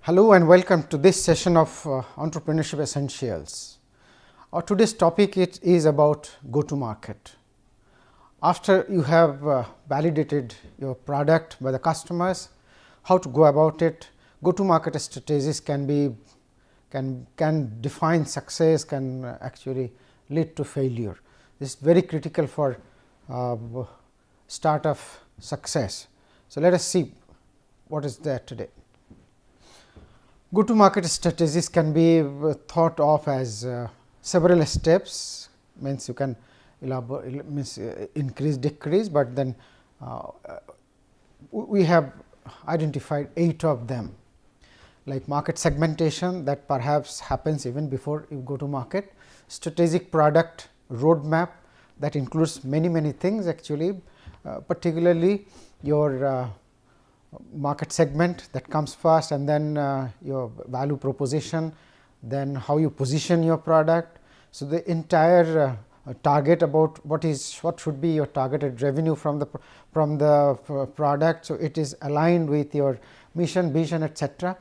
Hello and welcome to this session of Entrepreneurship Essentials. Today's topic is about go to market. After you have validated your product by the customers, how to go about it, go to market strategies can define success, can actually lead to failure. This is very critical for start of success. So, let us see what is there today. Go to market strategies can be thought of as several steps, means you can increase, decrease, but then we have identified 8 of them, like market segmentation, that perhaps happens even before you go to market, strategic product roadmap, that includes many things actually, particularly your market segment that comes first, and then your value proposition, then how you position your product. So, the entire target about what should be your targeted revenue from the product. So, it is aligned with your mission, vision, etc.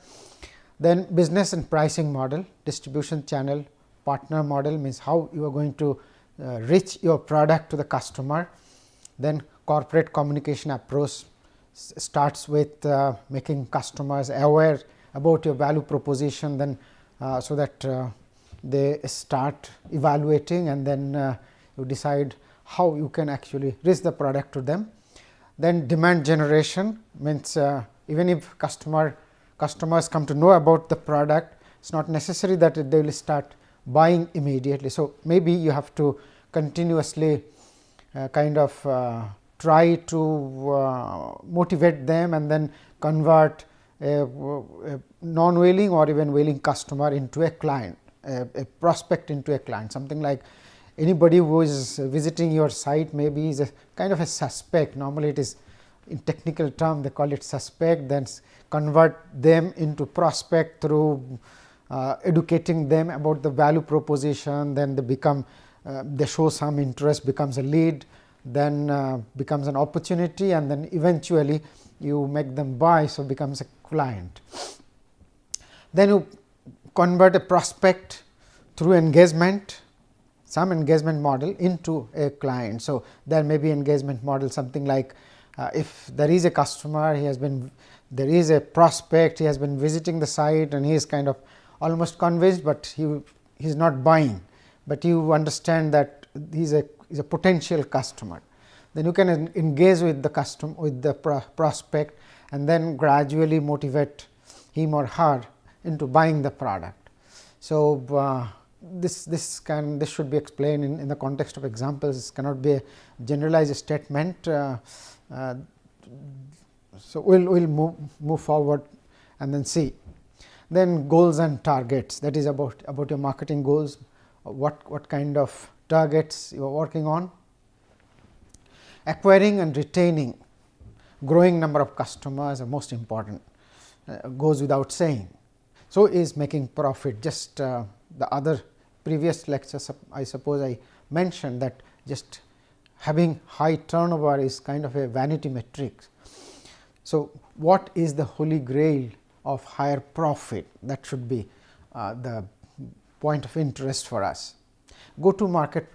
Then business and pricing model, distribution channel, partner model, means how you are going to reach your product to the customer. Then corporate communication approach starts with making customers aware about your value proposition, then so that they start evaluating, and then you decide how you can actually reach the product to them. Then demand generation, means even if customers come to know about the product, it is not necessary that they will start buying immediately. So, maybe you have to continuously try to motivate them, and then convert a non-willing or even willing customer into a client, a prospect into a client. Something like anybody who is visiting your site maybe is a kind of a suspect. Normally, it is in technical term they call it suspect, then convert them into prospect through educating them about the value proposition, then they show some interest, becomes a lead, then becomes an opportunity, and then eventually you make them buy, so becomes a client. Then you convert a prospect through engagement, some engagement model, into a client. So, there may be engagement model something like if there is a customer, there is a prospect, he has been visiting the site and he is kind of almost convinced, but he is not buying, but you understand that he is a potential customer. Then you can engage with the prospect, and then gradually motivate him or her into buying the product. So, this should be explained in the context of examples. This cannot be a generalized statement. So, we will move forward and then see. Then goals and targets, that is about your marketing goals, what kind of targets you are working on. Acquiring and retaining growing number of customers are most important, goes without saying. So, is making profit. Just the other previous lectures, I suppose I mentioned that just having high turnover is kind of a vanity metric. So, what is the holy grail of higher profit? That should be the point of interest for us. Go to market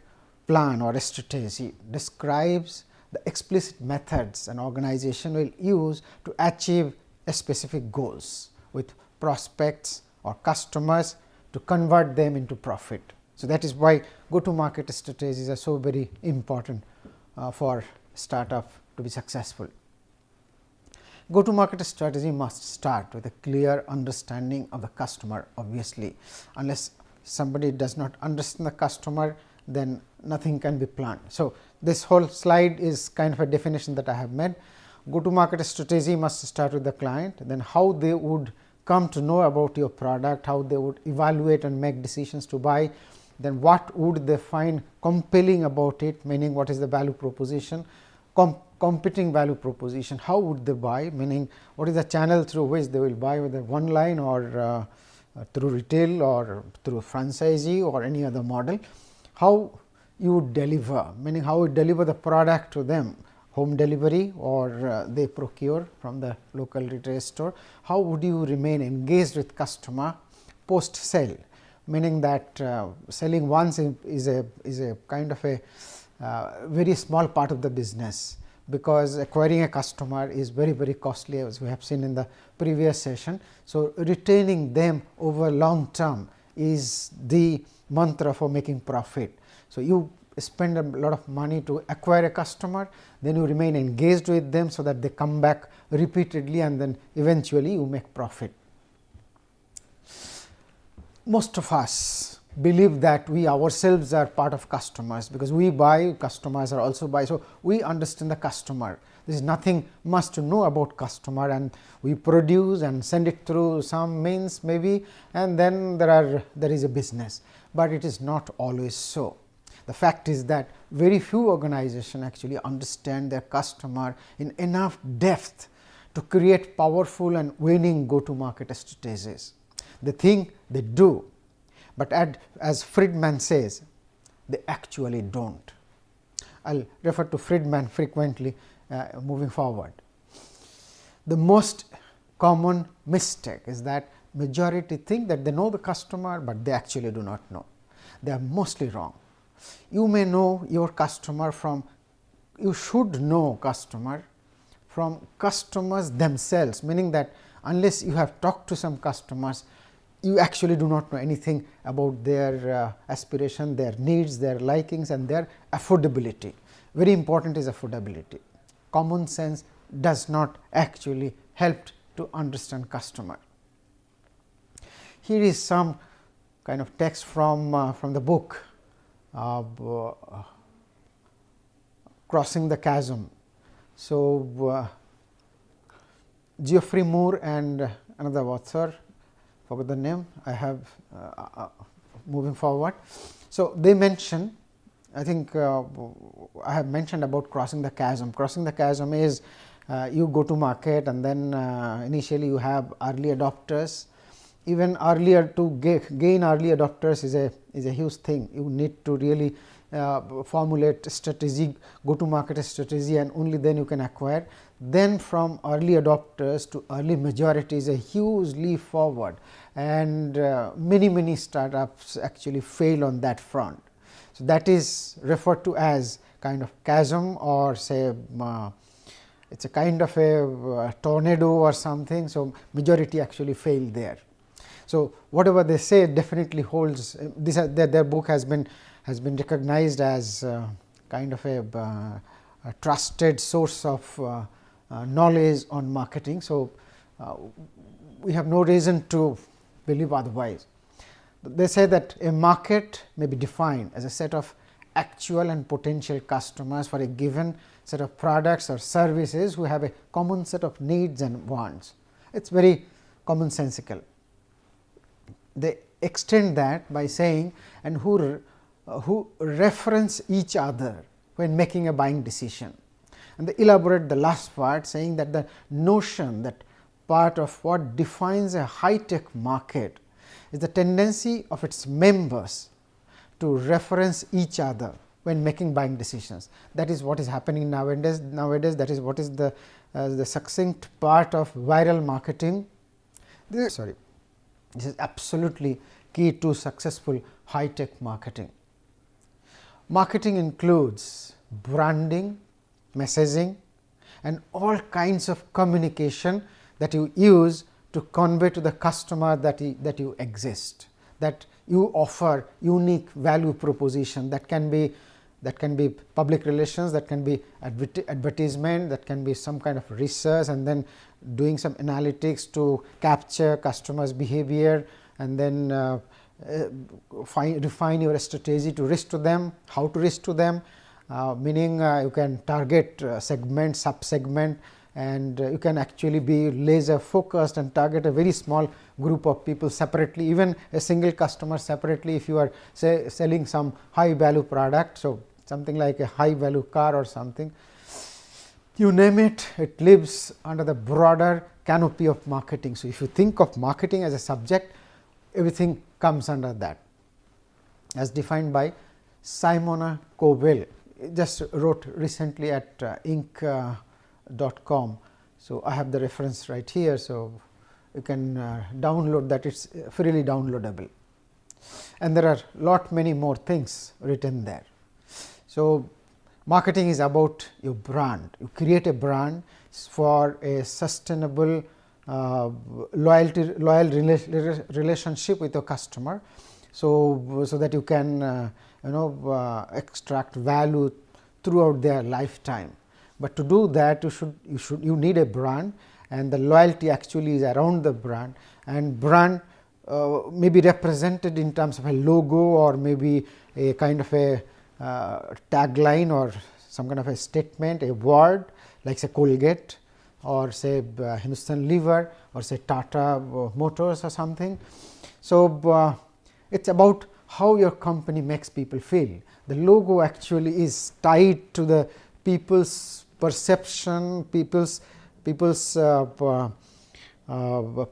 plan or strategy describes the explicit methods an organization will use to achieve a specific goals with prospects or customers to convert them into profit. So, that is why go to market strategies are so very important for startup to be successful. Go to market strategy must start with a clear understanding of the customer. Obviously, unless somebody does not understand the customer, then nothing can be planned. So, this whole slide is kind of a definition that I have made. Go to market strategy must start with the client, then how they would come to know about your product, how they would evaluate and make decisions to buy, then what would they find compelling about it, meaning what is the value proposition, competing value proposition, how would they buy, meaning what is the channel through which they will buy, whether one line or through retail or through franchisee or any other model, how you would deliver, meaning how you deliver the product to them, home delivery or they procure from the local retail store, how would you remain engaged with customer post sale, meaning that selling once is a kind of a very small part of the business, because acquiring a customer is very costly, as we have seen in the previous session. So, retaining them over long term is the mantra for making profit. So, you spend a lot of money to acquire a customer, then you remain engaged with them, so that they come back repeatedly and then eventually you make profit. Most of us believe that we ourselves are part of customers, because we buy, customers are also buy. So, we understand the customer. There is nothing much to know about customer, and we produce and send it through some means maybe, and then there is a business, but it is not always so. The fact is that very few organizations actually understand their customer in enough depth to create powerful and winning go to market strategies. They think they do, but as Friedman says, they actually do not. I will refer to Friedman frequently moving forward. The most common mistake is that majority think that they know the customer, but they actually do not know. They are mostly wrong. You may know your customer from, you should know customer from customers themselves, meaning that unless you have talked to some customers, you actually do not know anything about their aspiration, their needs, their likings and their affordability. Very important is affordability. Common sense does not actually help to understand customer. Here is some kind of text from the book Crossing the Chasm. So, Geoffrey Moore and another author, forgot the name, I have moving forward. So, they mention, I think I have mentioned about crossing the chasm. Crossing the chasm is you go to market, and then initially you have early adopters. Even earlier, to gain early adopters is a huge thing. You need to really formulate strategy, go to market strategy, and only then you can acquire. Then from early adopters to early majority is a huge leap forward, and many startups actually fail on that front. So, that is referred to as kind of chasm, or say it is a kind of a tornado or something. So, majority actually fail there. So, whatever they say definitely holds. Their book has been recognized as kind of a trusted source of knowledge on marketing. So, we have no reason to believe otherwise. They say that a market may be defined as a set of actual and potential customers for a given set of products or services who have a common set of needs and wants. It is very commonsensical. They extend that by saying, and who reference each other when making a buying decision. And they elaborate the last part, saying that the notion that part of what defines a high-tech market is the tendency of its members to reference each other when making buying decisions. That is what is happening nowadays. That is what is the succinct part of viral marketing. This is absolutely key to successful high-tech marketing. Marketing includes branding, messaging, and all kinds of communication that you use to convey to the customer that you exist, that you offer unique value proposition. That can be public relations, that can be advertisement, that can be some kind of research, and then doing some analytics to capture customers' behavior, and then refine your strategy to reach to them, how to reach to them, meaning you can target segment, sub-segment, and you can actually be laser focused and target a very small group of people separately, even a single customer separately if you are say selling some high value product. So, something like a high value car or something, you name it, it lives under the broader canopy of marketing. So, if you think of marketing as a subject, everything comes under that, as defined by Simona Covell just wrote recently at inc.com. So, I have the reference right here. So, you can download that, it is freely downloadable, and there are many more things written there. So, marketing is about your brand. You create a brand for a sustainable loyal relationship with your customer. So that you can extract value throughout their lifetime. But to do that, you need a brand, and the loyalty actually is around the brand, and brand may be represented in terms of a logo, or maybe a kind of a tagline, or some kind of a statement, a word like say Colgate, or say Hindustan Lever, or say Tata Motors or something. So, it is about how your company makes people feel. The logo actually is tied to the people's perception, people's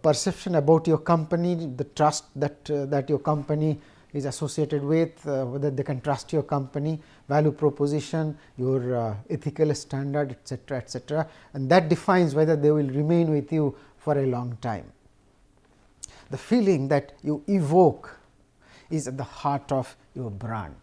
perception about your company, the trust that your company is associated with, whether they can trust your company, value proposition, your ethical standard, etc., etc., and that defines whether they will remain with you for a long time. The feeling that you evoke is at the heart of your brand.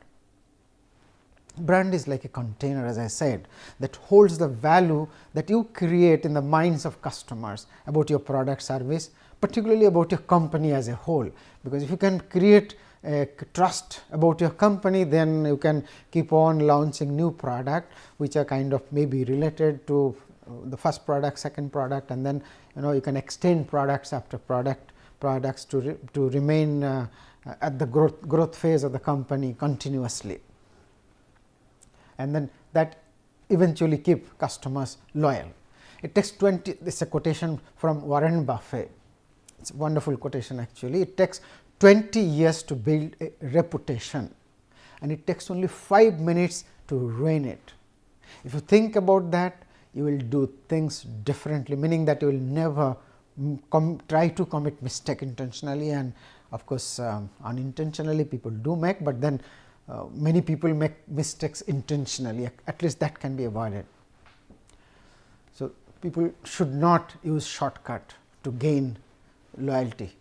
Brand is like a container, as I said, that holds the value that you create in the minds of customers about your product, service, particularly about your company as a whole. Because if you can create a trust about your company, then you can keep on launching new product, which are kind of maybe related to the first product, second product, and then you can extend products after products to remain at the growth phase of the company continuously, and then that eventually keep customers loyal. It takes 20, this is a quotation from Warren Buffett, it is a wonderful quotation actually. It takes 20 years to build a reputation, and it takes only 5 minutes to ruin it. If you think about that, you will do things differently, meaning that you will never try to commit mistake intentionally, and of course, unintentionally people do make, but then many people make mistakes intentionally, at least that can be avoided. So, people should not use shortcut to gain loyalty.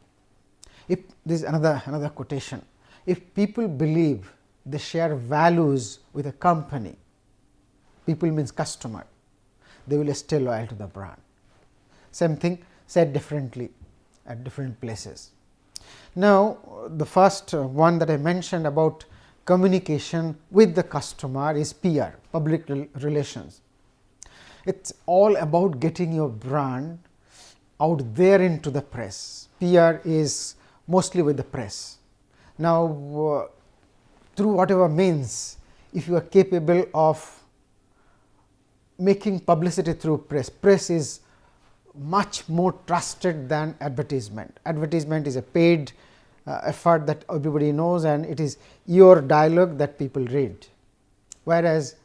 If this is another quotation, if people believe they share values with a company, people means customer, they will stay loyal to the brand. Same thing said differently at different places. Now, the first one that I mentioned about communication with the customer is PR, public relations. It is all about getting your brand out there into the press. PR is mostly with the press. Now, through whatever means, if you are capable of making publicity through press is much more trusted than advertisement. Advertisement is a paid effort that everybody knows, and it is your dialogue that people read, whereas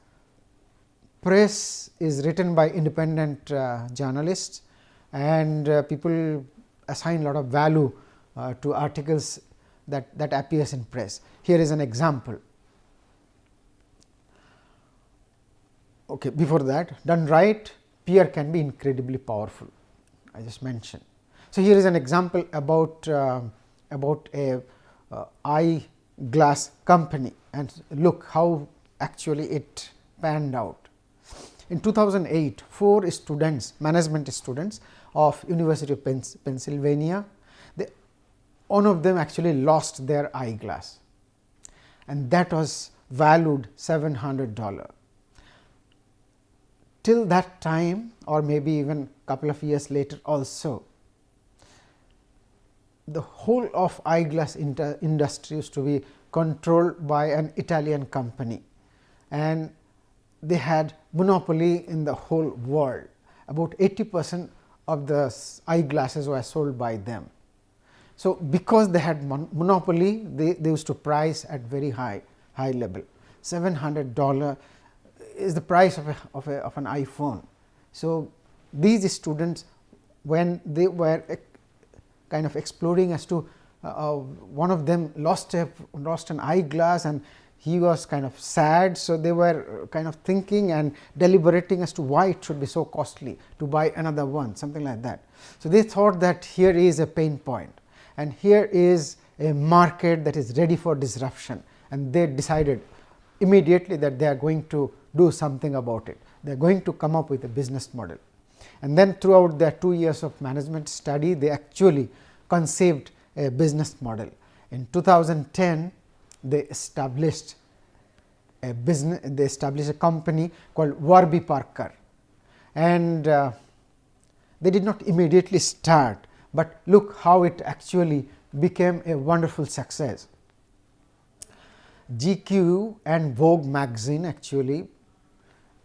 press is written by independent journalists, and people assign a lot of value to articles that appears in press. Here is an example. Okay, before that, done right, PR can be incredibly powerful, I just mentioned. So, here is an example about a eyeglass company, and look how actually it panned out. In 2008, 4 students, management students of University of Pennsylvania, one of them actually lost their eyeglass, and that was valued $700. Till that time, or maybe even couple of years later also, the whole of eyeglass industry used to be controlled by an Italian company, and they had monopoly in the whole world. About 80% of the eyeglasses were sold by them. So, because they had monopoly, they used to price at very high level. $700 is the price of an iPhone. So, these students, when they were kind of exploring as to one of them lost an eyeglass, and he was kind of sad. So, they were kind of thinking and deliberating as to why it should be so costly to buy another one, something like that. So, they thought that here is a pain point and here is a market that is ready for disruption, and they decided immediately that they are going to do something about it. They are going to come up with a business model. And then throughout their 2 years of management study, they actually conceived a business model. In 2010, they established a business. They established a company called Warby Parker, and they did not immediately start, but look how it actually became a wonderful success. GQ and Vogue magazine actually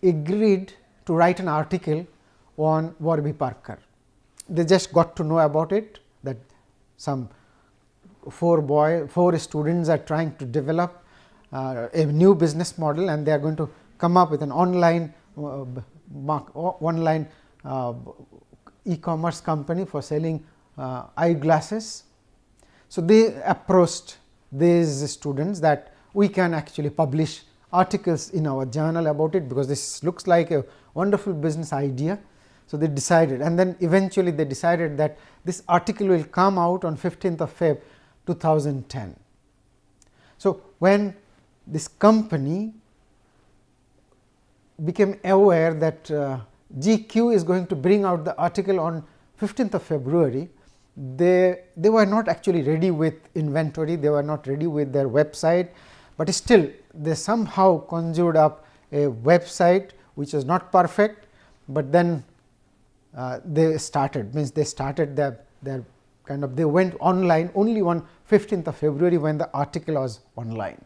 agreed to write an article on Warby Parker. They just got to know about it, that some four students are trying to develop a new business model, and they are going to come up with an online e-commerce company for selling eyeglasses. So, they approached these students that we can actually publish articles in our journal about it, because this looks like a wonderful business idea. So, they decided, and then eventually they decided that this article will come out on 15th of Feb 2010. So, when this company became aware that GQ is going to bring out the article on 15th of February, they were not actually ready with inventory, they were not ready with their website, but still they somehow conjured up a website which was not perfect, but then they started, means they started their kind of, they went online only on 15th of February when the article was online.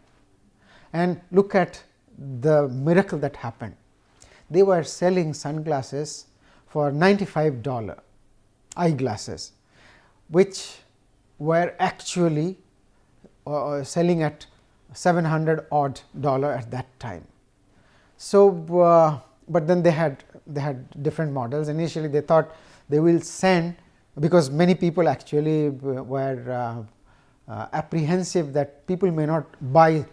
And look at the miracle that happened. They were selling sunglasses for $95, eyeglasses, which were actually selling at $700 odd at that time. So, but then they had different models. Initially they thought they will send, because many people actually were apprehensive that people may not buy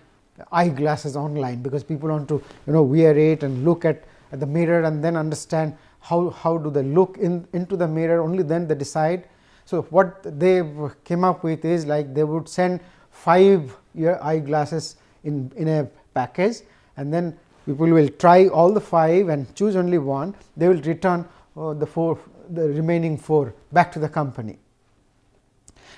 eyeglasses online, because people want to wear it and look at the mirror and then understand how do they look into the mirror, only then they decide. So, what they came up with is like they would send 5 eyeglasses in a package, and then people will try all the 5 and choose only one. They will return the remaining 4 back to the company.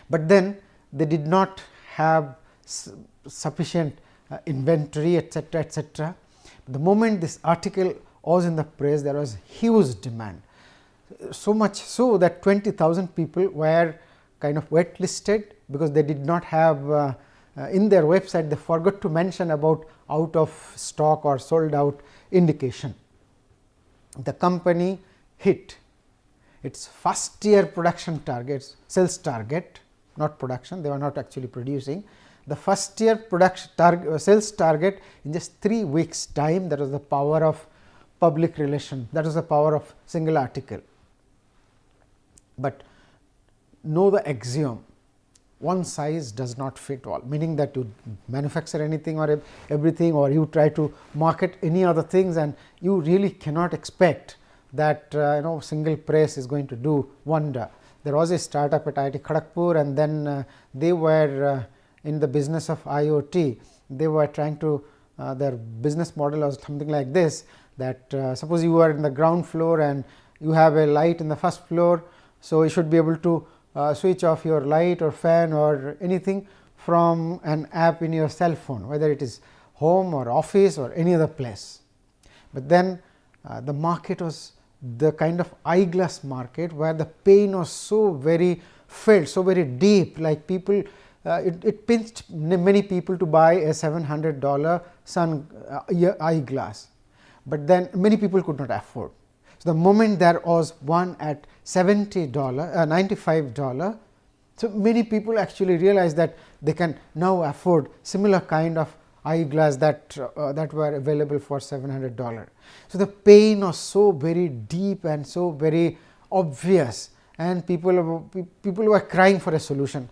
But then they did not have sufficient inventory, etc., etc. The moment this article was in the press, there was huge demand, so much so that 20,000 people were kind of waitlisted, because they did not have in their website, they forgot to mention about out of stock or sold out indication. The company hit its first year production targets, sales target, not production, they were not actually producing. The first year production sales target in just 3 weeks time. That was the power of public relation, that was the power of single article. But know the axiom, one size does not fit all, meaning that you manufacture anything or everything, or you try to market any other things, and you really cannot expect that single press is going to do wonder. There was a startup at IIT Kharagpur, and then they were in the business of IoT. They were trying to their business model was something like this, that suppose you are in the ground floor and you have a light in the first floor. So, you should be able to switch off your light or fan or anything from an app in your cell phone, whether it is home or office or any other place. But then the market was the kind of eyeglass market where the pain was so very felt, so very deep, like people it pinched many people to buy a $700 eyeglass, but then many people could not afford. So, the moment there was one at $70, $95, so many people actually realized that they can now afford similar kind of eyeglass that were available for $700. So, the pain was so very deep and so very obvious, and people were crying for a solution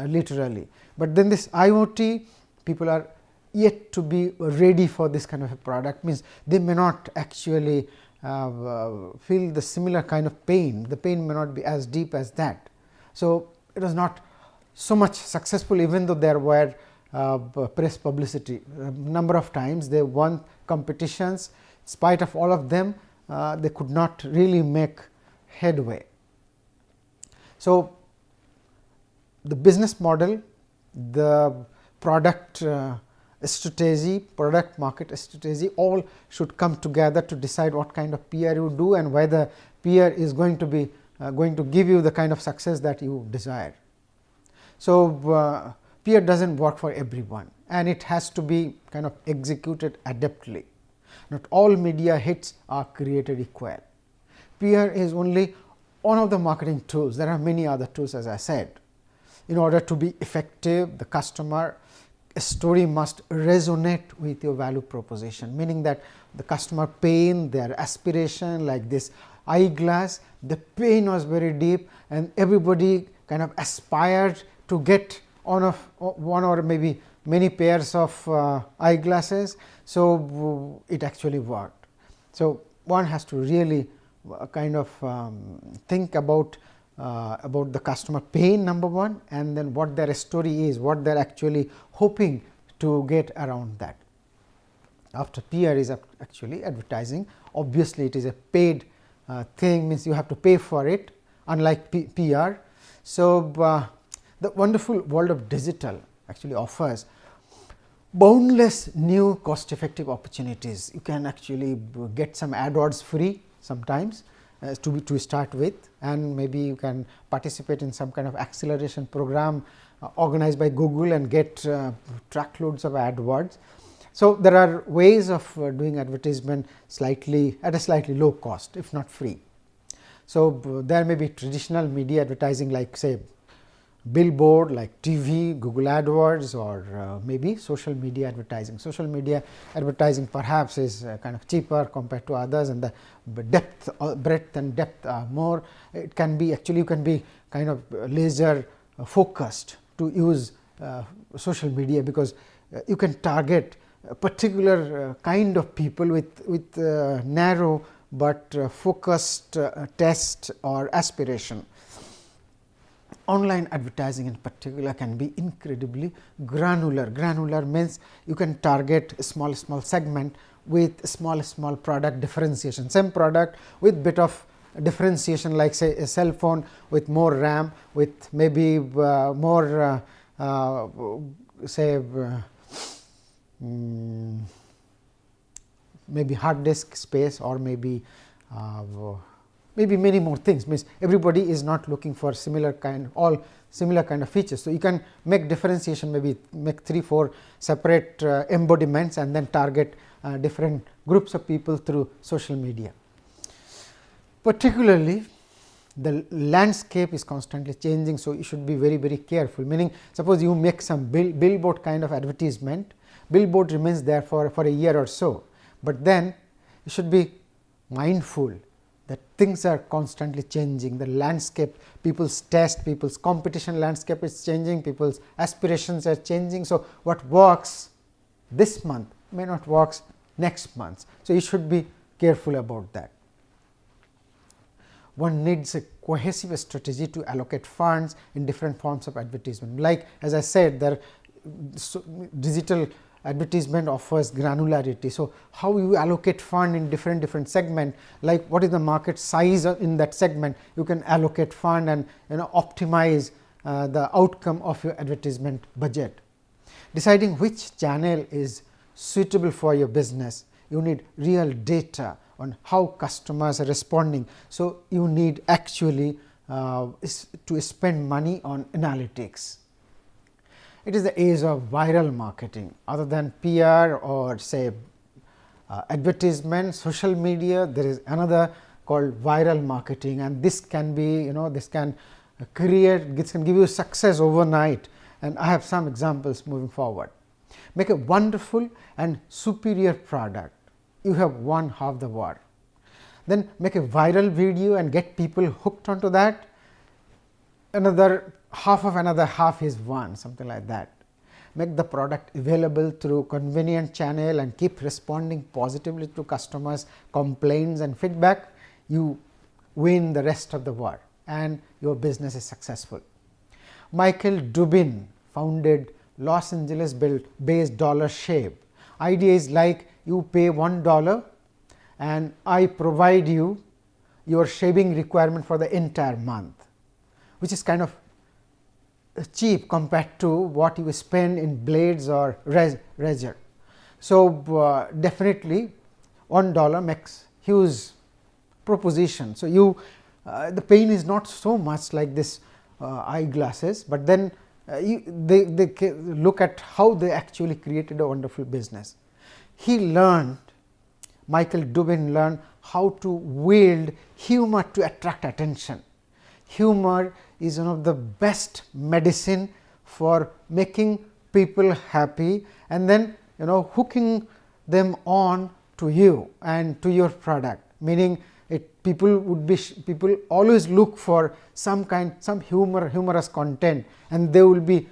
literally. But then this IoT, people are yet to be ready for this kind of a product, means they may not actually feel the similar kind of pain. The pain may not be as deep as that. So, it was not so much successful, even though there were press publicity. Number of times they won competitions. In spite of all of them, they could not really make headway. So, the business model, the product strategy, product market strategy, all should come together to decide what kind of PR you do and whether PR is going to be going to give you the kind of success that you desire. So, PR does not work for everyone, and it has to be kind of executed adeptly. Not all media hits are created equal. PR is only one of the marketing tools. There are many other tools, as I said. In order to be effective, the customer story must resonate with your value proposition, meaning that the customer pain, their aspiration, like this eyeglass, the pain was very deep and everybody kind of aspired to get one or maybe many pairs of eyeglasses. So, it actually worked. So, one has to really kind of think about the customer pain, number one, and then what their story is, what they are actually hoping to get around that. After PR is actually advertising. Obviously, it is a paid thing, means you have to pay for it, unlike PR. So, the wonderful world of digital actually offers boundless new cost effective opportunities. You can actually get some AdWords free sometimes to start with, and maybe you can participate in some kind of acceleration program organized by Google and get truckloads of AdWords. So, there are ways of doing advertisement at a slightly low cost, if not free. So, there may be traditional media advertising like say billboard, like TV, Google AdWords, or maybe social media advertising. Social media advertising perhaps is kind of cheaper compared to others, and the breadth and depth are more. It can be actually, you can be kind of laser focused to use social media, because you can target a particular kind of people with narrow but focused test or aspiration. Online advertising in particular can be incredibly granular. Granular means you can target a small segment with small product differentiation. Same product with bit of differentiation, like say a cell phone with more RAM, with maybe more say maybe hard disk space, or maybe many more things. Means everybody is not looking for similar kind of features. So, you can make differentiation, maybe make 3-4 separate embodiments and then target different groups of people through social media. Particularly, the landscape is constantly changing. So, you should be very careful, meaning suppose you make some billboard kind of advertisement, billboard remains there for a year or so, but then you should be mindful that things are constantly changing. The landscape, people's taste, people's competition landscape is changing, people's aspirations are changing. So, what works this month may not work next month. So, you should be careful about that. One needs a cohesive strategy to allocate funds in different forms of advertisement. Like as I said, there digital advertisement offers granularity. So, how you allocate fund in different segment, like what is the market size in that segment, you can allocate fund and optimize the outcome of your advertisement budget. Deciding which channel is suitable for your business, you need real data on how customers are responding. So, you need actually to spend money on analytics. It is the age of viral marketing. Other than PR or say advertisement, social media, there is another called viral marketing, and this can be this can give you success overnight, and I have some examples moving forward. Make a wonderful and superior product, you have won half the war. Then make a viral video and get people hooked onto that, another half is won, something like that. make the product available through convenient channel and keep responding positively to customers' complaints and feedback, you win the rest of the war and your business is successful. Michael Dubin founded Los Angeles based Dollar Shave. Idea is like you pay $1 and I provide you your shaving requirement for the entire month, which is kind of cheap compared to what you spend in blades or razor. So, definitely $1 makes huge proposition. So, you the pain is not so much like this eyeglasses, but then they look at how they actually created a wonderful business. He learned, Michael Dubin learned how to wield humor to attract attention. Humor is one of the best medicine for making people happy and then hooking them on to you and to your product, meaning people always look for some humorous content and they will be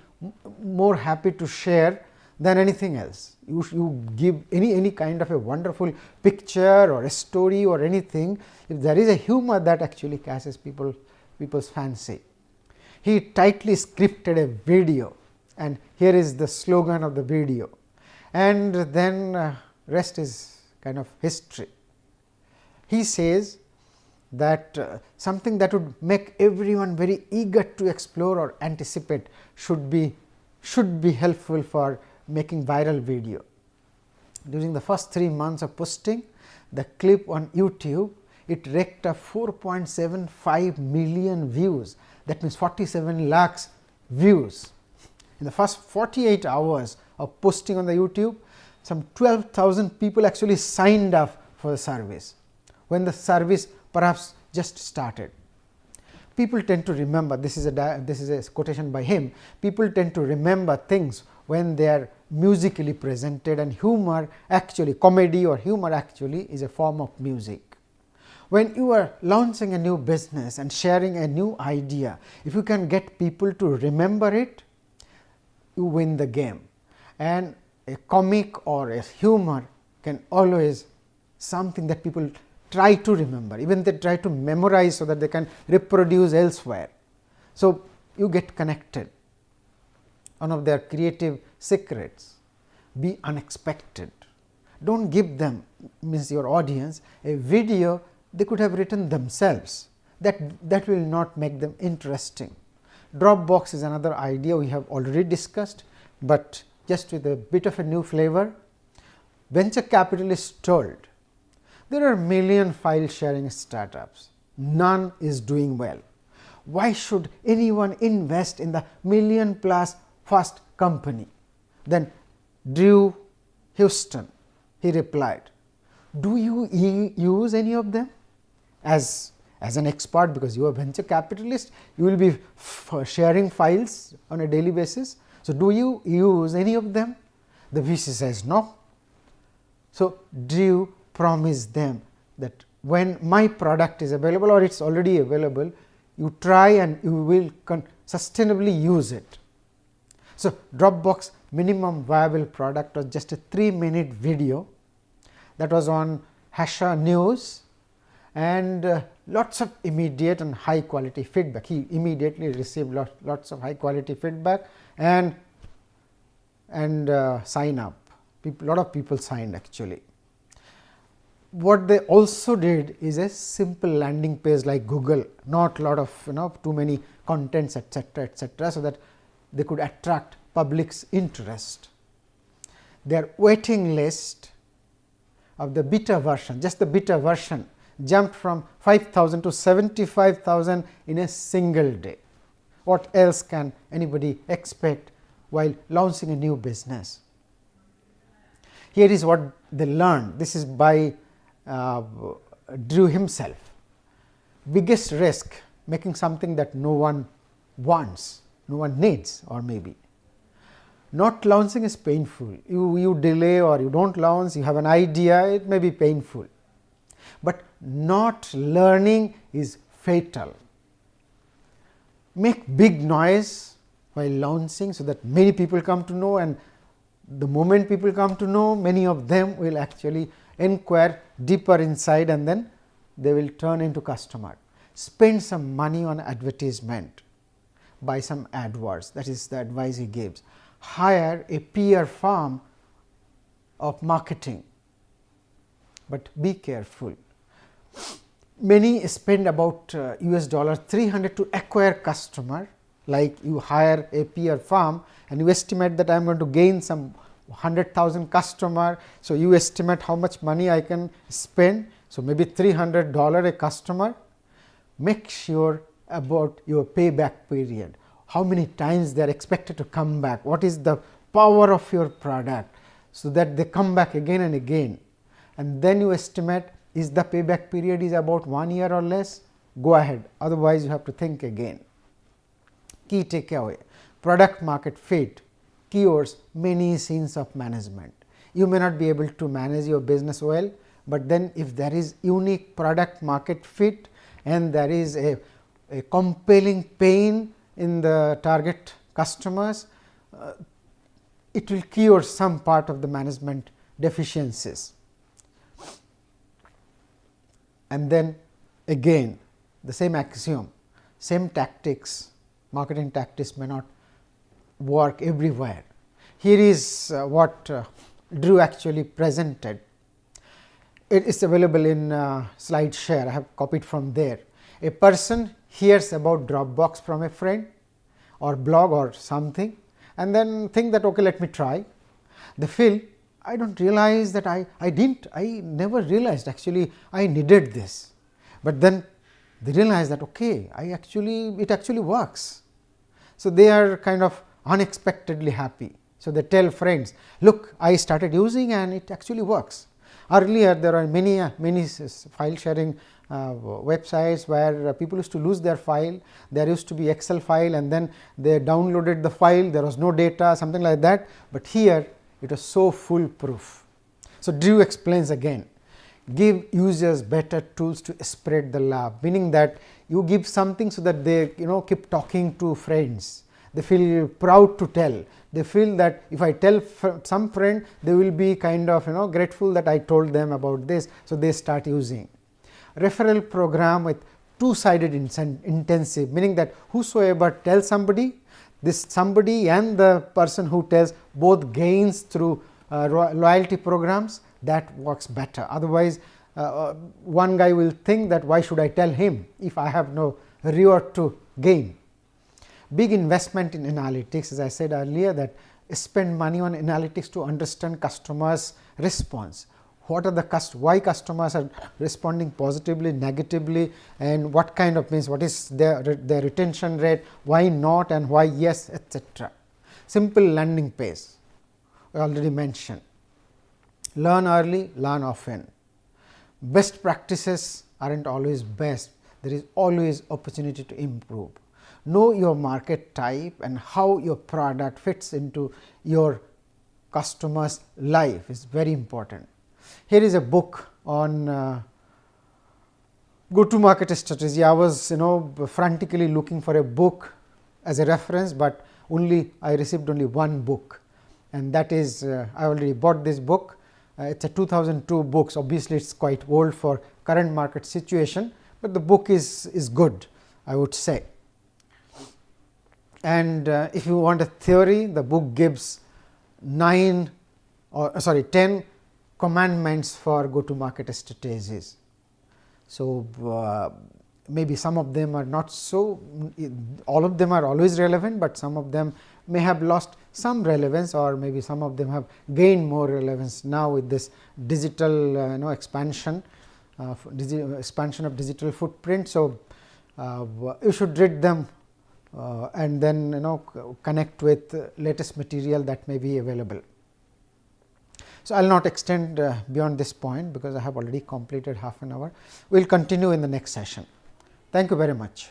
more happy to share than anything else. You give any kind of a wonderful picture or a story or anything, if there is a humor, that actually catches people's fancy. He tightly scripted a video and here is the slogan of the video, and then rest is kind of history. He says that something that would make everyone very eager to explore or anticipate should be helpful for making viral video. During the first 3 months of posting the clip on YouTube, it raked up 4.75 million views, that means 47 lakhs views. In the first 48 hours of posting on the YouTube, some 12,000 people actually signed up for the service, when the service perhaps just started. People tend to remember, this is a quotation by him, people tend to remember things when they are musically presented, and humor actually, comedy or humor actually is a form of music. When you are launching a new business and sharing a new idea, if you can get people to remember it, you win the game. And a comic or a humor can always something that people try to remember, even they try to memorize so that they can reproduce elsewhere. So, you get connected. One of their creative secrets, be unexpected. Do not give them, means your audience, a video they could have written themselves, that will not make them interesting. Dropbox is another idea we have already discussed, but just with a bit of a new flavor. Venture capitalists told, there are million file sharing startups, none is doing well. Why should anyone invest in the million plus first company? Then Drew Houston, he replied, do you use any of them? As an expert, because you are a venture capitalist, you will be sharing files on a daily basis. So, do you use any of them? The VC says no. So, Drew promised them that when my product is available or it is already available, you try and you will sustainably use it. So, Dropbox minimum viable product was just a 3-minute video that was on Hasha News, and lots of immediate and high quality feedback. He immediately received lots of high quality feedback and sign up. Lot of people signed actually. What they also did is a simple landing page like Google, not lot of too many contents, etc., so that they could attract public's interest. Their waiting list of the beta version, just the beta version, jumped from 5,000 to 75,000 in a single day. What else can anybody expect while launching a new business? Here is what they learned. This is by Drew himself. Biggest risk, making something that no one wants, no one needs, or maybe. Not launching is painful. You delay or you do not launch, you have an idea, it may be painful. But not learning is fatal. Make big noise while launching, so that many people come to know, and the moment people come to know, many of them will actually inquire deeper inside, and then they will turn into customer. Spend some money on advertisement, buy some AdWords, that is the advice he gives. Hire a peer firm of marketing, but be careful. Many spend about US dollar 300 to acquire customer, like you hire a peer firm and you estimate that I am going to gain some 100,000 customer. So, you estimate how much money I can spend. So, maybe $300 a customer. Make sure about your payback period, how many times they are expected to come back, what is the power of your product, so that they come back again and again, and then you estimate is the payback period is about 1 year or less, go ahead, otherwise you have to think again. Key takeaway: product market fit cures many sins of management. You may not be able to manage your business well, but then if there is unique product market fit and there is a compelling pain in the target customers, it will cure some part of the management deficiencies. And then again the same axiom, same tactics, marketing tactics may not work everywhere. Here is what Drew actually presented. It is available in slide share, I have copied from there. A person hears about Dropbox from a friend or blog or something, and then think that okay, let me try. They feel I don't realize that I never realized actually I needed this, but then they realize that okay, it actually works. So, they are kind of unexpectedly happy. So, they tell friends, look, I started using and it actually works. Earlier there are many file sharing websites where people used to lose their file. There used to be Excel file and then they downloaded the file, there was no data, something like that, but here it was so foolproof. So, Drew explains again, give users better tools to spread the love, meaning that you give something so that they keep talking to friends. They feel proud to tell. They feel that if I tell some friend, they will be kind of grateful that I told them about this. So, they start using. Referral program with two-sided intensive, meaning that whosoever tells somebody, this somebody and the person who tells both gains through loyalty programs, that works better. Otherwise, one guy will think that why should I tell him if I have no reward to gain. Big investment in analytics, as I said earlier, that spend money on analytics to understand customers' response. What are why customers are responding positively, negatively, and what kind of what is their retention rate, why not and why yes, etc. Simple landing page, I already mentioned. Learn early, learn often. Best practices aren't always best, there is always opportunity to improve. Know your market type and how your product fits into your customer's life is very important. Here is a book on go to market strategy. I was frantically looking for a book as a reference, but I received only one book, and that is I already bought this book. It is a 2002 book, so obviously it is quite old for current market situation, but the book is good, I would say. And if you want a theory, the book gives 10 commandments for go to market strategies. So, maybe some of them are not so, all of them are always relevant, but some of them may have lost some relevance, or maybe some of them have gained more relevance now with this digital expansion of digital footprint. So, you should read them and then connect with latest material that may be available. So, I will not extend beyond this point because I have already completed half an hour. We will continue in the next session. Thank you very much.